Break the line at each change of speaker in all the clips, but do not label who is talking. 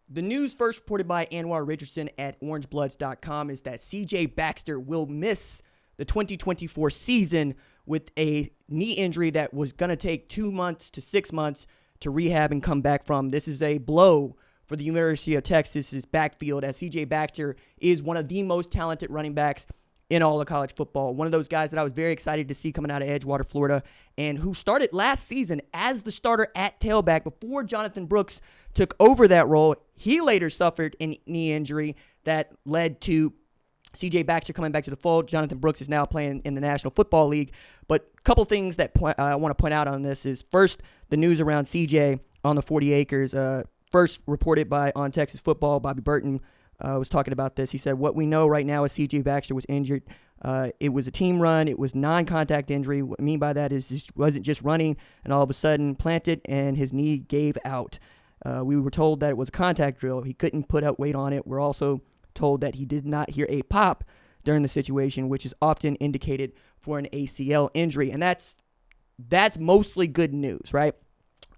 The news first reported by Anwar Richardson at orangebloods.com is that CJ Baxter will miss the 2024 season with a knee injury that was going to take 2 months to 6 months to rehab and come back from. This is a blow for the University of Texas's backfield, as CJ Baxter is one of the most talented running backs in all of college football. One of those guys that I was very excited to see coming out of Edgewater, Florida, and who started last season as the starter at tailback before Jonathan Brooks took over that role. He later suffered a knee injury that led to CJ Baxter coming back to the fold. Jonathan Brooks is now playing in the National Football League. But a couple things that I want to point out on this is, first, the news around CJ on the 40 acres. First reported by On Texas Football, Bobby Burton was talking about this. He said, what we know right now is CJ Baxter was injured. It was a team run. It was non-contact injury. What I mean by that is he wasn't just running and all of a sudden planted and his knee gave out. We were told that it was a contact drill. He couldn't put out weight on it. We're also told that he did not hear a pop during the situation, which is often indicated for an ACL injury. And that's mostly good news, right?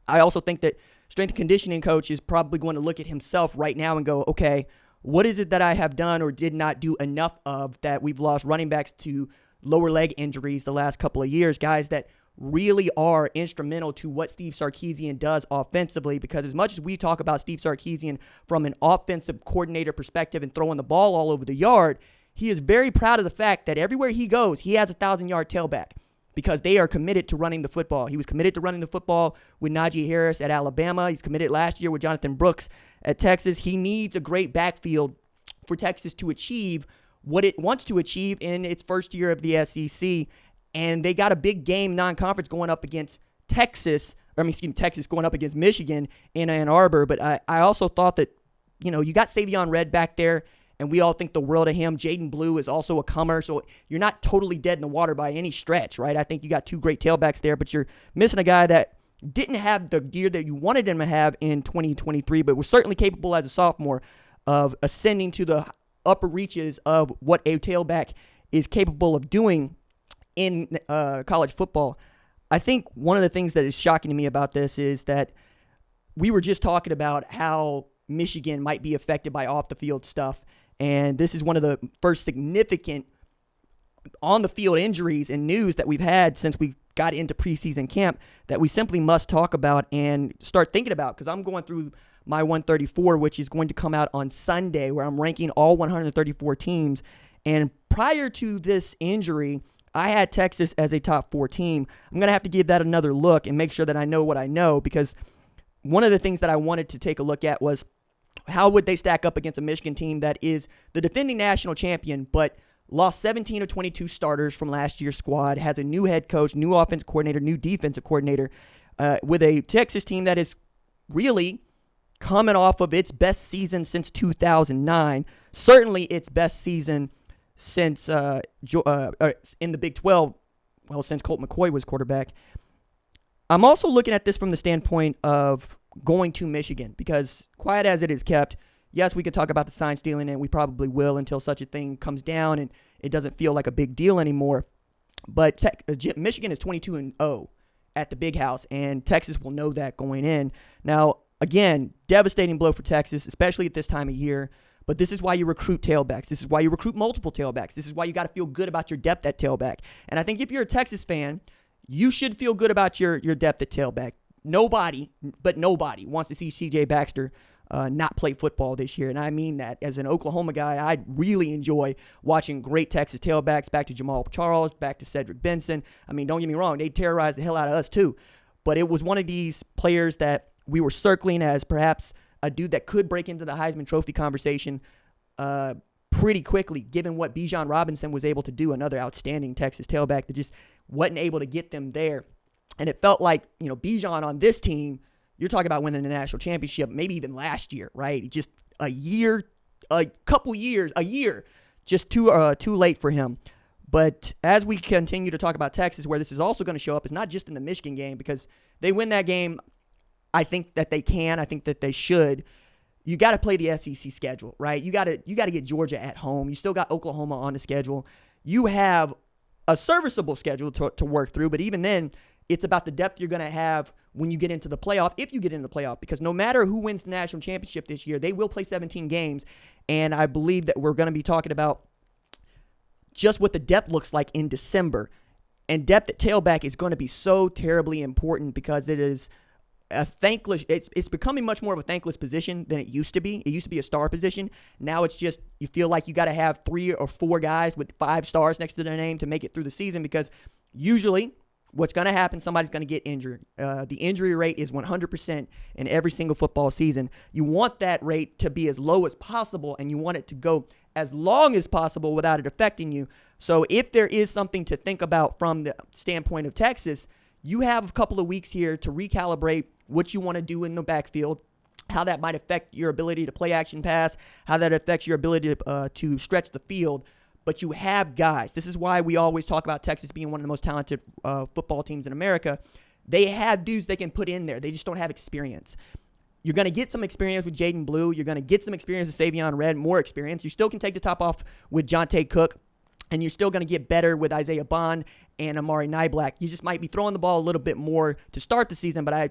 I also think that strength and conditioning coach is probably going to look at himself right now and go, okay, what is it that I have done or did not do enough of that we've lost running backs to lower leg injuries the last couple of years, guys that really are instrumental to what Steve Sarkisian does offensively? Because as much as we talk about Steve Sarkisian from an offensive coordinator perspective and throwing the ball all over the yard, he is very proud of the fact that everywhere he goes, he has a 1,000-yard tailback because they are committed to running the football. He was committed to running the football with Najee Harris at Alabama. He's committed last year with Jonathan Brooks at Texas. He needs a great backfield for Texas to achieve what it wants to achieve in its first year of the SEC. And they got a big game non-conference going up against Texas going up against Michigan in Ann Arbor. But I also thought that, you got Savion Red back there, and we all think the world of him. Jaden Blue is also a comer, so you're not totally dead in the water by any stretch, right? I think you got two great tailbacks there, but you're missing a guy that didn't have the gear that you wanted him to have in 2023, but was certainly capable as a sophomore of ascending to the upper reaches of what a tailback is capable of doing in college football. I think one of the things that is shocking to me about this is that we were just talking about how Michigan might be affected by off-the-field stuff, and this is one of the first significant on-the-field injuries and news that we've had since we got into preseason camp that we simply must talk about and start thinking about, because I'm going through my 134, which is going to come out on Sunday, where I'm ranking all 134 teams. And prior to this injury, I had Texas as a top 4 team. I'm going to have to give that another look and make sure that I know what I know, because one of the things that I wanted to take a look at was how would they stack up against a Michigan team that is the defending national champion, but lost 17 of 22 starters from last year's squad, has a new head coach, new offensive coordinator, new defensive coordinator, with a Texas team that is really coming off of its best season since 2009, certainly its best season since in the Big 12, since Colt McCoy was quarterback. I'm also looking at this from the standpoint of going to Michigan, because quiet as it is kept, yes, we could talk about the sign stealing, and we probably will until such a thing comes down and it doesn't feel like a big deal anymore. But Michigan is 22-0 at the Big House, and Texas will know that going in. Now, again, devastating blow for Texas, especially at this time of year. But this is why you recruit tailbacks. This is why you recruit multiple tailbacks. This is why you got to feel good about your depth at tailback. And I think if you're a Texas fan, you should feel good about your depth at tailback. Nobody wants to see CJ Baxter not play football this year. And I mean that. As an Oklahoma guy, I really enjoy watching great Texas tailbacks, back to Jamal Charles, back to Cedric Benson. I mean, don't get me wrong, they terrorized the hell out of us too. But it was one of these players that we were circling as perhaps a dude that could break into the Heisman Trophy conversation pretty quickly, given what Bijan Robinson was able to do, another outstanding Texas tailback that just wasn't able to get them there. And it felt like, Bijan on this team, you're talking about winning the national championship, maybe even last year, right? Just a year, just too late for him. But as we continue to talk about Texas, where this is also going to show up, is not just in the Michigan game, because they win that game. I think that they can. I think that they should. You got to play the SEC schedule, right? You got to get Georgia at home. You still got Oklahoma on the schedule. You have a serviceable schedule to work through, but even then, It's about the depth you're going to have when you get into the playoff, if you get into the playoff, because no matter who wins the national championship this year, they will play 17 games. And I believe that we're going to be talking about just what the depth looks like in December. And depth at tailback is going to be so terribly important because it is a thankless, it's becoming much more of a thankless position than it used to be. It used to be a star position. Now it's just, you feel like you got to have 3 or 4 guys with 5 stars next to their name to make it through the season, because usually what's going to happen, somebody's going to get injured. The injury rate is 100% in every single football season. You want that rate to be as low as possible, and you want it to go as long as possible without it affecting you. So if there is something to think about from the standpoint of Texas, you have a couple of weeks here to recalibrate what you want to do in the backfield, how that might affect your ability to play action pass, how that affects your ability to stretch the field. But you have guys. This is why we always talk about Texas being one of the most talented football teams in America. They have dudes they can put in there. They just don't have experience. You're going to get some experience with Jaden Blue. You're going to get some experience with Savion Red, more experience. You still can take the top off with Jonte Cook, and you're still going to get better with Isaiah Bond and Amari Niblack. You just might be throwing the ball a little bit more to start the season, but I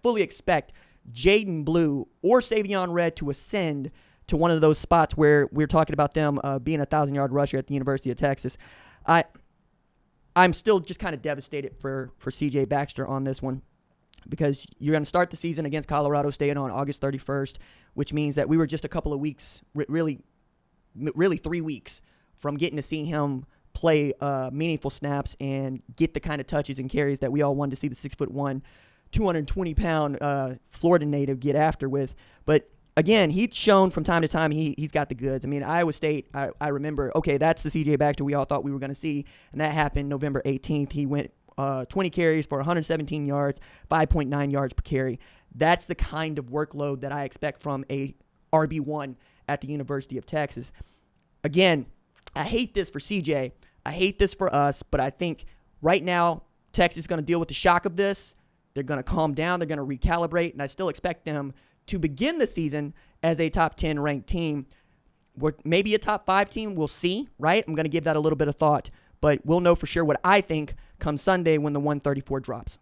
fully expect Jaden Blue or Savion Red to ascend to one of those spots where we're talking about them being a 1,000-yard rusher at the University of Texas. I'm still just kind of devastated for CJ Baxter on this one, because you're going to start the season against Colorado State on August 31st, which means that we were just a couple of weeks, really 3 weeks, from getting to see him play meaningful snaps and get the kind of touches and carries that we all wanted to see the 6'1", 220-pound Florida native get after with. But again, he's shown from time to time he's got the goods. I mean, Iowa State, I remember, okay, that's the CJ Baxter we all thought we were going to see, and that happened November 18th. He went 20 carries for 117 yards, 5.9 yards per carry. That's the kind of workload that I expect from a RB1 at the University of Texas. Again, I hate this for CJ. I hate this for us, but I think right now Texas is going to deal with the shock of this. They're going to calm down. They're going to recalibrate, and I still expect them to begin the season as a top 10 ranked team. Maybe a top 5 team. We'll see, right? I'm going to give that a little bit of thought, but we'll know for sure what I think come Sunday when the 134 drops.